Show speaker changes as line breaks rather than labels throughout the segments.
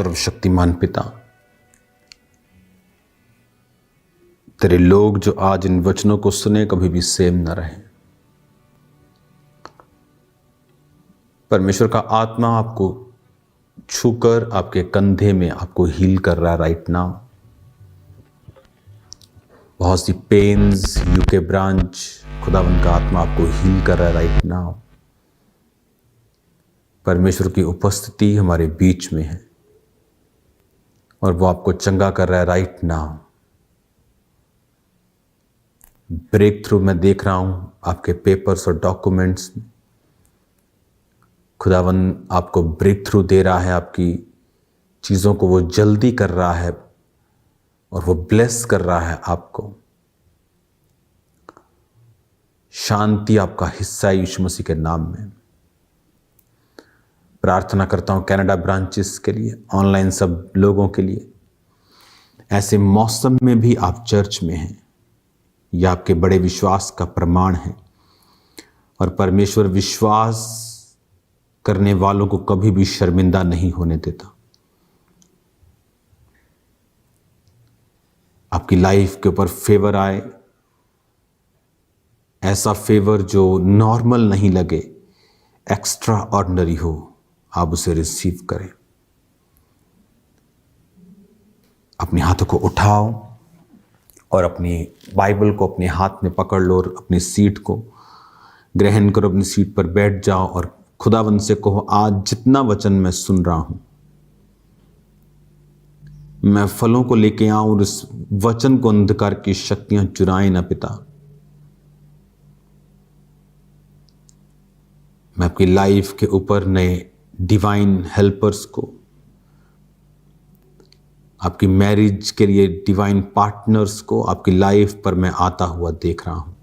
सर्वशक्तिमान पिता, तेरे लोग जो आज इन वचनों को सुने कभी भी सेम न रहे। परमेश्वर का आत्मा आपको छूकर आपके कंधे में आपको हील कर रहा है राइट नाउ। बहुत सी पेन्स, यूके ब्रांच, खुदावंद का आत्मा आपको हील कर रहा है राइट नाउ। परमेश्वर की उपस्थिति हमारे बीच में है और वो आपको चंगा कर रहा है राइट नाउ। ब्रेक थ्रू मैं देख रहा हूं आपके पेपर्स और डॉक्यूमेंट्स में। खुदावंद आपको ब्रेक थ्रू दे रहा है, आपकी चीज़ों को वो जल्दी कर रहा है और वो ब्लेस कर रहा है आपको। शांति आपका हिस्सा है यीशु मसीह के नाम में। प्रार्थना करता हूं कनाडा ब्रांचेस के लिए, ऑनलाइन सब लोगों के लिए। ऐसे मौसम में भी आप चर्च में हैं, यह आपके बड़े विश्वास का प्रमाण है और परमेश्वर विश्वास करने वालों को कभी भी शर्मिंदा नहीं होने देता। आपकी लाइफ के ऊपर फेवर आए, ऐसा फेवर जो नॉर्मल नहीं लगे, एक्स्ट्रा ऑर्डिनरी हो, आप उसे रिसीव करें। अपने हाथों को उठाओ और अपनी बाइबल को अपने हाथ में पकड़ लो और अपनी सीट को ग्रहण करो। अपनी सीट पर बैठ जाओ और खुदावंद से कहो, आज जितना वचन मैं सुन रहा हूं, मैं फलों को लेके आऊं और इस वचन को अंधकार की शक्तियां चुराएं ना पिता। मैं आपकी लाइफ के ऊपर नए डिवाइन हेल्पर्स को, आपकी मैरिज के लिए डिवाइन पार्टनर्स को आपकी लाइफ पर मैं आता हुआ देख रहा हूं।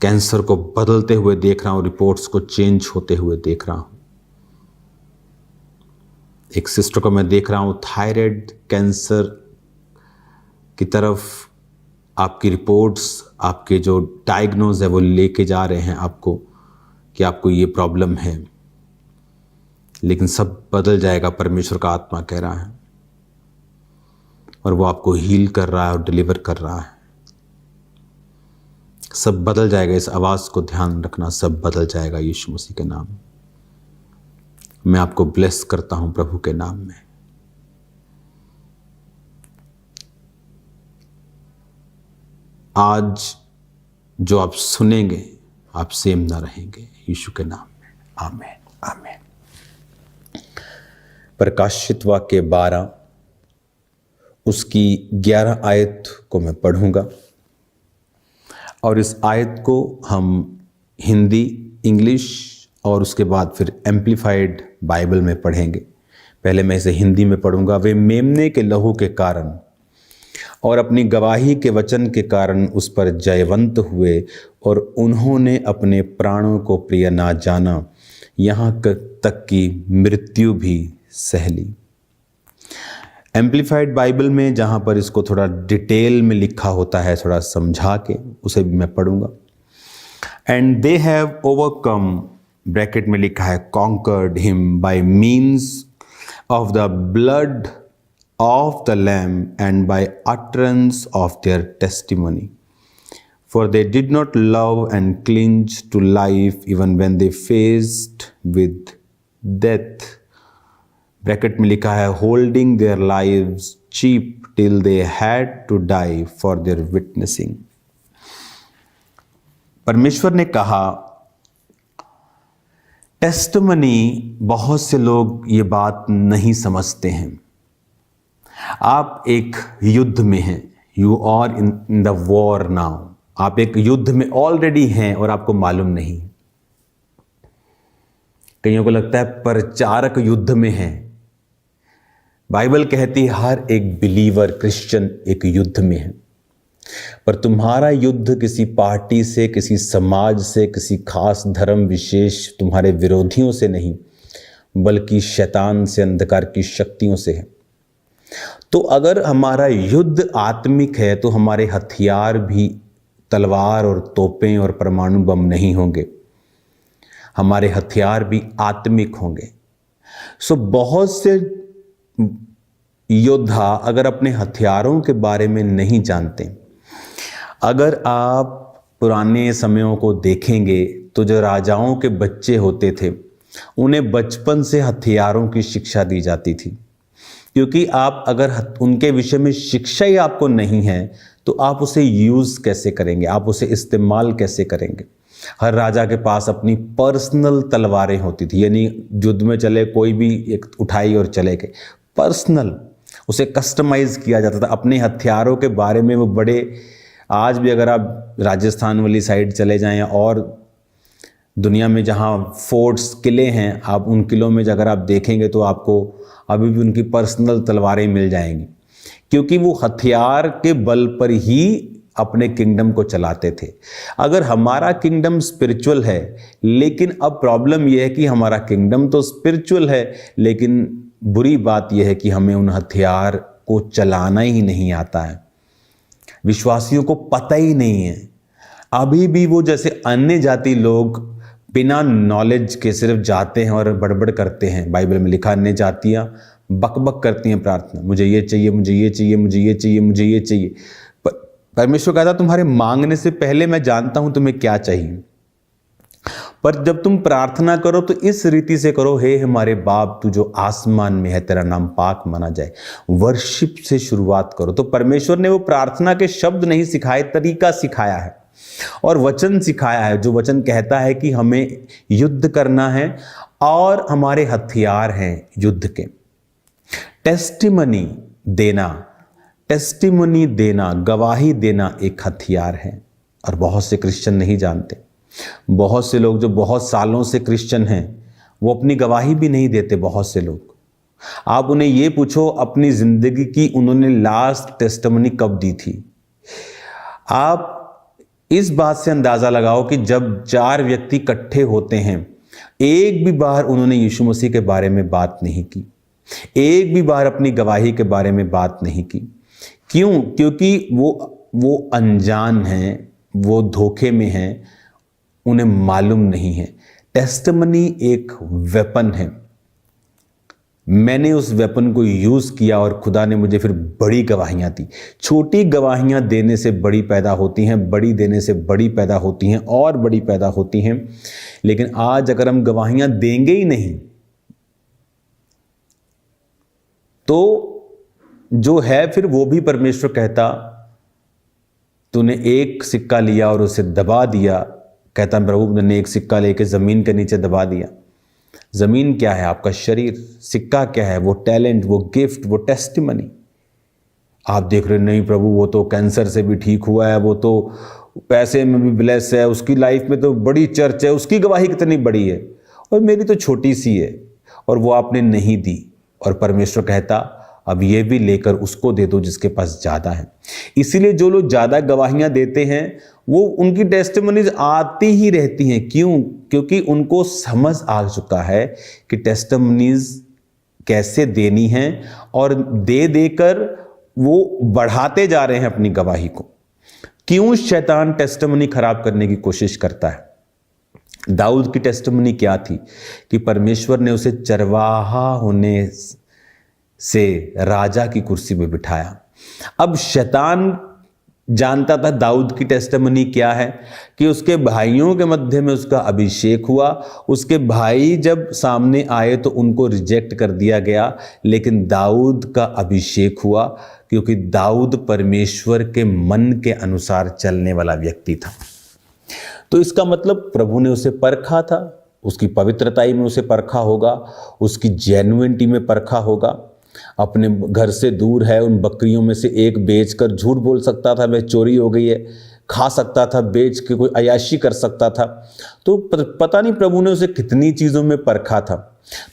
कैंसर को बदलते हुए देख रहा हूं, रिपोर्ट्स को चेंज होते हुए देख रहा हूं। एक सिस्टर को मैं देख रहा हूं थायराइड कैंसर की तरफ आपकी रिपोर्ट्स, आपके जो डायग्नोज है वो लेके जा रहे हैं आपको कि आपको ये प्रॉब्लम है, लेकिन सब बदल जाएगा, परमेश्वर का आत्मा कह रहा है। और वो आपको हील कर रहा है और डिलीवर कर रहा है। सब बदल जाएगा। इस आवाज को ध्यान रखना, सब बदल जाएगा यीशु मसीह के नाम में। मैं आपको ब्लेस करता हूं प्रभु के नाम में। आज जो आप सुनेंगे आप सेम ना रहेंगे यीशु के नाम में। आमीन आमीन। प्रकाशित वाक्य 12 उसकी 11 आयत को मैं पढ़ूंगा और इस आयत को हम हिंदी, इंग्लिश और उसके बाद फिर एम्प्लीफाइड बाइबल में पढ़ेंगे। पहले मैं इसे हिंदी में पढ़ूंगा। वे मेमने के लहू के कारण और अपनी गवाही के वचन के कारण उस पर जयवंत हुए और उन्होंने अपने प्राणों को प्रिय ना जाना, यहाँ तक कि मृत्यु भी सह ली। एम्प्लीफाइड बाइबल में जहाँ पर इसको थोड़ा डिटेल में लिखा होता है, थोड़ा समझा के, उसे भी मैं पढ़ूंगा। And they have overcome, bracket में लिखा है conquered him by means of the blood of the Lamb and by utterance of their testimony. For they did not love and cling to life even when they faced with death. Bracket में लिखा है holding their lives cheap till they had to die for their witnessing. परमेश्वर ने कहा, testimony, बहुत से लोग ये बात नहीं समझते हैं। आप एक युद्ध में हैं, you are in the war now. आप एक युद्ध में ऑलरेडी हैं और आपको मालूम नहीं। कईयों को लगता है प्रचारक युद्ध में है। बाइबल कहती है हर एक बिलीवर, क्रिश्चियन एक युद्ध में है। पर तुम्हारा युद्ध किसी पार्टी से, किसी समाज से, किसी खास धर्म विशेष तुम्हारे विरोधियों से नहीं, बल्कि शैतान से, अंधकार की शक्तियों से है। तो अगर हमारा युद्ध आत्मिक है तो हमारे हथियार भी तलवार और तोपें और परमाणु बम नहीं होंगे। हमारे हथियार भी आत्मिक होंगे। सो बहुत से योद्धा अगर अपने हथियारों के बारे में नहीं जानते, अगर आप पुराने समयों को देखेंगे तो जो राजाओं के बच्चे होते थे उन्हें बचपन से हथियारों की शिक्षा दी जाती थी, क्योंकि आप अगर उनके विषय में शिक्षा ही आपको नहीं है तो आप उसे यूज़ कैसे करेंगे, आप उसे इस्तेमाल कैसे करेंगे। हर राजा के पास अपनी पर्सनल तलवारें होती थी, यानी युद्ध में चले कोई भी एक उठाई और चले गए, पर्सनल, उसे कस्टमाइज किया जाता था। अपने हथियारों के बारे में वो बड़े, आज भी अगर आप राजस्थान वाली साइड चले जाएं और दुनिया में जहां फोर्ट्स, किले हैं, आप उन किलों में अगर आप देखेंगे तो आपको अभी भी उनकी पर्सनल तलवारें मिल जाएंगी, क्योंकि वो हथियार के बल पर ही अपने किंगडम को चलाते थे। अगर हमारा किंगडम स्पिरिचुअल है, लेकिन अब प्रॉब्लम यह है कि हमारा किंगडम तो स्पिरिचुअल है, लेकिन बुरी बात यह है कि हमें उन हथियार को चलाना ही नहीं आता है। विश्वासियों को पता ही नहीं है। अभी भी वो जैसे अन्य जाति लोग बिना नॉलेज के सिर्फ जाते हैं और बड़बड़ करते हैं। बाइबल में लिखा, अन्य जातियां बकबक करती हैं प्रार्थना, मुझे ये चाहिए, मुझे ये चाहिए, मुझे ये चाहिए, मुझे ये चाहिए। परमेश्वर कहता, तुम्हारे मांगने से पहले मैं जानता हूं तुम्हें क्या चाहिए। पर जब तुम प्रार्थना करो तो इस रीति से करो, हे हमारे बाप तू जो आसमान में है, तेरा नाम पाक माना जाए। वर्शिप से शुरुआत करो। तो परमेश्वर ने वो प्रार्थना के शब्द नहीं सिखाए, तरीका सिखाया है और वचन सिखाया है, जो वचन कहता है कि हमें युद्ध करना है और हमारे हथियार हैं युद्ध के। टेस्टिमनी देना, गवाही देना एक हथियार है, और बहुत से क्रिश्चियन नहीं जानते। बहुत से लोग जो बहुत सालों से क्रिश्चियन हैं वो अपनी गवाही भी नहीं देते। बहुत से लोग, आप उन्हें ये पूछो अपनी जिंदगी की उन्होंने लास्ट टेस्टिमनी कब दी थी। आप इस बात से अंदाजा लगाओ कि जब 4 व्यक्ति इकट्ठे होते हैं, एक भी बार उन्होंने यीशु मसीह के बारे में बात नहीं की, एक भी बार अपनी गवाही के बारे में बात नहीं की। क्यों? क्योंकि वो अनजान हैं, वो धोखे में हैं, उन्हें मालूम नहीं है। टेस्टिमनी एक वेपन है। मैंने उस वेपन को यूज किया और खुदा ने मुझे फिर बड़ी गवाहियां दी। छोटी गवाहियां देने से बड़ी पैदा होती हैं, बड़ी देने से बड़ी पैदा होती हैं और बड़ी पैदा होती हैं। लेकिन आज अगर हम गवाहियां देंगे ही नहीं तो जो है फिर वो भी परमेश्वर कहता, तूने एक सिक्का लिया और उसे दबा दिया। कहता प्रभु ने एक सिक्का लेके जमीन के नीचे दबा दिया। जमीन क्या है? आपका शरीर। सिक्का क्या है? वो टैलेंट, वो गिफ्ट, वो टेस्टिमनी। आप देख रहे नहीं प्रभु वो तो कैंसर से भी ठीक हुआ है, वो तो पैसे में भी ब्लेस है, उसकी लाइफ में तो बड़ी चर्च है, उसकी गवाही कितनी बड़ी है और मेरी तो छोटी सी है, और वो आपने नहीं दी। और परमेश्वर कहता अब ये भी लेकर उसको दे दो जिसके पास ज़्यादा है। इसीलिए जो लोग ज़्यादा गवाहियां देते हैं वो उनकी टेस्टिमनीज आती ही रहती हैं। क्यों? क्योंकि उनको समझ आ चुका है कि टेस्टिमनीज कैसे देनी है, और दे देकर वो बढ़ाते जा रहे हैं अपनी गवाही को। क्यों शैतान टेस्टिमनी खराब करने की कोशिश करता है? दाऊद की टेस्टिमनी क्या थी कि परमेश्वर ने उसे चरवाहा होने से राजा की कुर्सी में बिठाया। अब शैतान जानता था दाऊद की टेस्टिमनी क्या है, कि उसके भाइयों के मध्य में उसका अभिषेक हुआ। उसके भाई जब सामने आए तो उनको रिजेक्ट कर दिया गया, लेकिन दाऊद का अभिषेक हुआ, क्योंकि दाऊद परमेश्वर के मन के अनुसार चलने वाला व्यक्ति था। तो इसका मतलब प्रभु ने उसे परखा था, उसकी पवित्रताई में उसे परखा होगा, उसकी जेन्युइनिटी में परखा होगा। अपने घर से दूर है, उन बकरियों में से एक बेचकर झूठ बोल सकता था, वह चोरी हो गई है, खा सकता था, बेच के कोई अयाशी कर सकता था। तो पता नहीं प्रभु ने उसे कितनी चीज़ों में परखा था।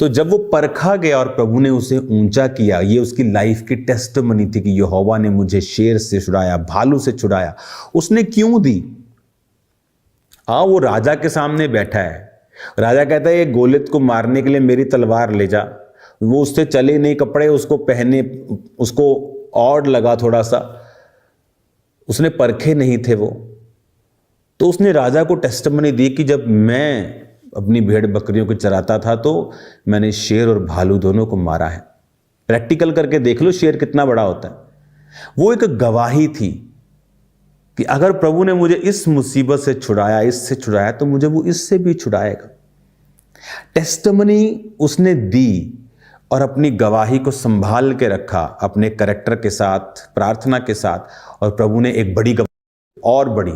तो जब वो परखा गया और प्रभु ने उसे ऊंचा किया, ये उसकी लाइफ की टेस्टिमनी थी कि यहोवा ने मुझे शेर से छुड़ाया, भालू से छुड़ाया। उसने क्यों दी? वो राजा के सामने बैठा है, राजा कहता है ये गोलियत को मारने के लिए मेरी तलवार ले जा। वो उससे चले नहीं, कपड़े उसको पहने, उसको और लगा थोड़ा सा, उसने परखे नहीं थे वो। तो उसने राजा को टेस्टिमनी दी कि जब मैं अपनी भेड़ बकरियों को चराता था तो मैंने शेर और भालू दोनों को मारा है। प्रैक्टिकल करके देख लो शेर कितना बड़ा होता है। वो एक गवाही थी कि अगर प्रभु ने मुझे इस मुसीबत से छुड़ाया, इससे छुड़ाया, तो मुझे वो इससे भी छुड़ाएगा। टेस्टिमनी उसने दी और अपनी गवाही को संभाल के रखा अपने कैरेक्टर के साथ, प्रार्थना के साथ, और प्रभु ने एक बड़ी और बड़ी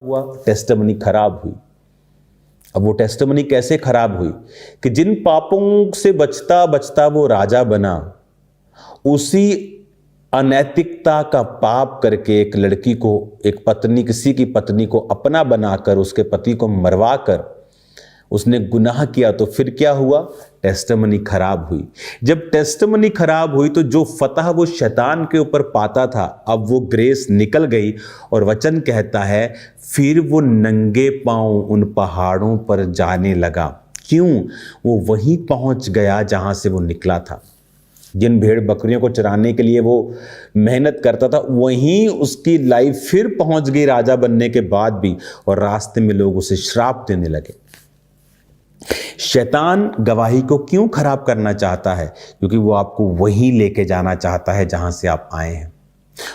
हुआ, टेस्टिमनी खराब हुई। अब वो टेस्टिमनी कैसे खराब हुई कि जिन पापों से बचता बचता वो राजा बना, उसी अनैतिकता का पाप करके एक लड़की को, एक पत्नी, किसी की पत्नी को अपना बनाकर उसके पति को मरवा कर उसने गुनाह किया। तो फिर क्या हुआ? टेस्टिमनी खराब हुई। जब टेस्टिमनी खराब हुई तो जो फतह वो शैतान के ऊपर पाता था, अब वो ग्रेस निकल गई। और वचन कहता है फिर वो नंगे पांव उन पहाड़ों पर जाने लगा। क्यों? वो वहीं पहुंच गया जहां से वो निकला था। जिन भेड़ बकरियों को चराने के लिए वो मेहनत करता था, वहीं उसकी लाइफ फिर पहुंच गई राजा बनने के बाद भी, और रास्ते में लोग उसे श्राप देने लगे। शैतान गवाही को क्यों खराब करना चाहता है? क्योंकि वो आपको वहीं लेके जाना चाहता है जहां से आप आए हैं,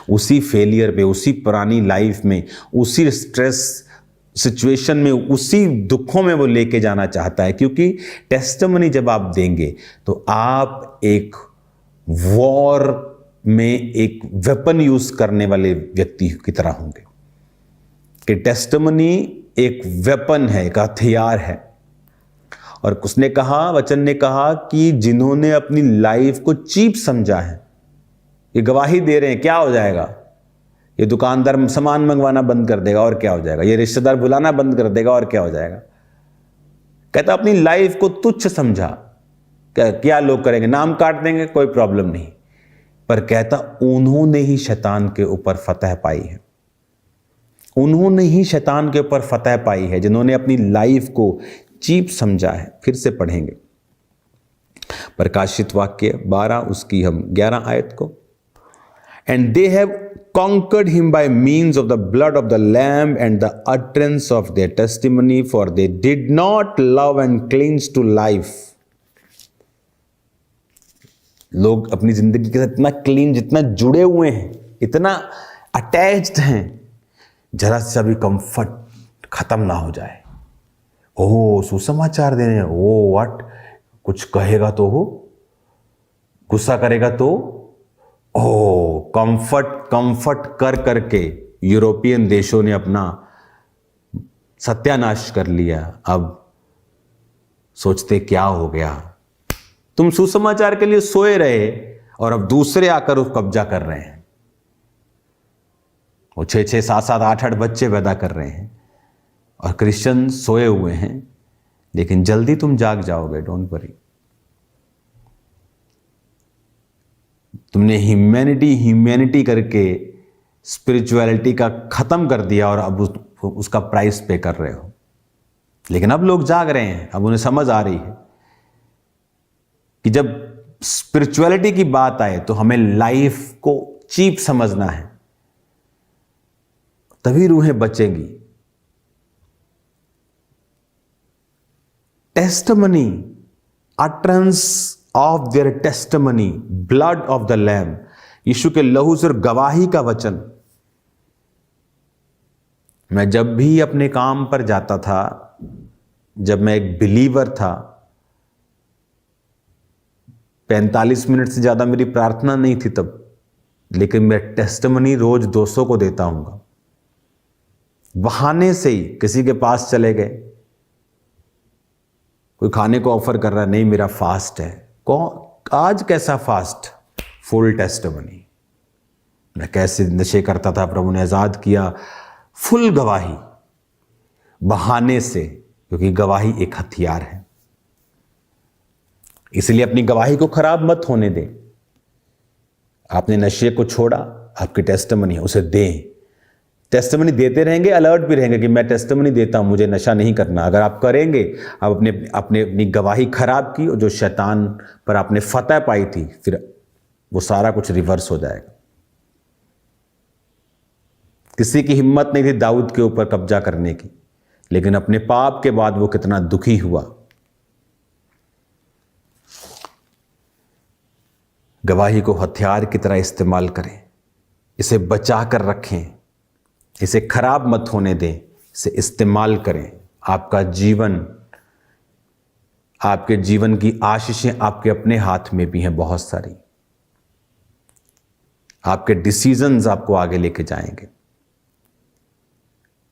उसी फेलियर पे, उसी पुरानी लाइफ में, उसी स्ट्रेस सिचुएशन में, उसी दुखों में वो लेके जाना चाहता है। क्योंकि टेस्टिमनी जब आप देंगे तो आप एक वॉर में एक वेपन यूज करने वाले व्यक्ति की तरह होंगे कि टेस्टिमनी एक वेपन है, एक हथियार है। और उसने कहा, वचन ने कहा कि जिन्होंने अपनी लाइफ को चीप समझा है, ये गवाही दे रहे हैं, क्या हो जाएगा? ये दुकानदार सामान मंगवाना बंद कर देगा और क्या हो जाएगा? ये रिश्तेदार बुलाना बंद कर देगा और क्या हो जाएगा? कहता अपनी लाइफ को तुच्छ समझा, क्या लोग करेंगे, नाम काट देंगे, कोई प्रॉब्लम नहीं। पर कहता उन्होंने ही शैतान के ऊपर फतह पाई है। उन्होंने ही शैतान के ऊपर फतह पाई है जिन्होंने अपनी लाइफ को चीप समझा है। फिर से पढ़ेंगे प्रकाशित वाक्य 12 उसकी हम 11 आयत को। And they have conquered him by means of the blood of the lamb and the utterance of their testimony, for they did not love and cling to life. लोग अपनी जिंदगी के साथ इतना क्लीन, जितना जुड़े हुए हैं, इतना अटैच्ड हैं, जरा सा भी कंफर्ट खत्म ना हो जाए। ओह सुसमाचार देने, ओ व्हाट, कुछ कहेगा तो हो, गुस्सा करेगा तो, ओह कंफर्ट कर करके यूरोपियन देशों ने अपना सत्यानाश कर लिया। अब सोचते क्या हो गया, तुम सुसमाचार के लिए सोए रहे और अब दूसरे आकर उस कब्जा कर रहे हैं। वो 6-6, 7-7, 8-8 बच्चे पैदा कर रहे हैं और क्रिश्चियन सोए हुए हैं। लेकिन जल्दी तुम जाग जाओगे, डोंट वरी। तुमने ह्यूमैनिटी करके स्पिरिचुअलिटी का खत्म कर दिया और अब उसका प्राइस पे कर रहे हो। लेकिन अब लोग जाग रहे हैं, अब उन्हें समझ आ रही है कि जब स्पिरिचुअलिटी की बात आए तो हमें लाइफ को चीप समझना है, तभी रूहें बचेंगी। Testimony, utterance of their testimony, blood of the lamb, Yeshu के लहू से गवाही का वचन। मैं जब भी अपने काम पर जाता था, जब मैं एक बिलीवर था, 45 मिनट से ज्यादा मेरी प्रार्थना नहीं थी तब, लेकिन मैं टेस्टिमनी रोज 200 को देता हूंगा। बहाने से ही किसी के पास चले गए, कोई खाने को ऑफर कर रहा, नहीं मेरा फास्ट है। कौन आज कैसा फास्ट? Full testimony. मैं कैसे नशे करता था, प्रभु ने आजाद किया, फुल गवाही। बहाने से, क्योंकि गवाही एक हथियार है। इसलिए अपनी गवाही को खराब मत होने दें। आपने नशे को छोड़ा, आपकी टेस्टिमनी है, उसे दें। टेस्टिमनी देते रहेंगे, अलर्ट भी रहेंगे कि मैं टेस्टिमनी देता हूं, मुझे नशा नहीं करना। अगर आप करेंगे, आप अपनी गवाही खराब की और जो शैतान पर आपने फतह पाई थी, फिर वो सारा कुछ रिवर्स हो जाएगा। किसी की हिम्मत नहीं थी दाऊद के ऊपर कब्जा करने की, लेकिन अपने पाप के बाद वो कितना दुखी हुआ। गवाही को हथियार की तरह इस्तेमाल करें, इसे बचा कर रखें, इसे खराब मत होने दें, इसे इस्तेमाल करें। आपका जीवन, आपके जीवन की आशीषें आपके अपने हाथ में भी हैं बहुत सारी। आपके डिसीजंस आपको आगे लेके जाएंगे।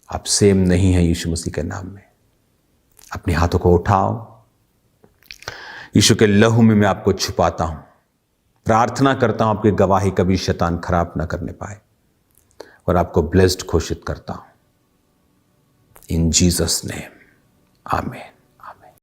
आप सेम नहीं है यीशु मसीह के नाम में। अपने हाथों को उठाओ, यीशु के लहू में मैं आपको छुपाता हूं। प्रार्थना करता हूं आपकी गवाही कभी शैतान खराब ना करने पाए, और आपको ब्लेस्ड घोषित करता हूं इन जीसस नेम, आमीन।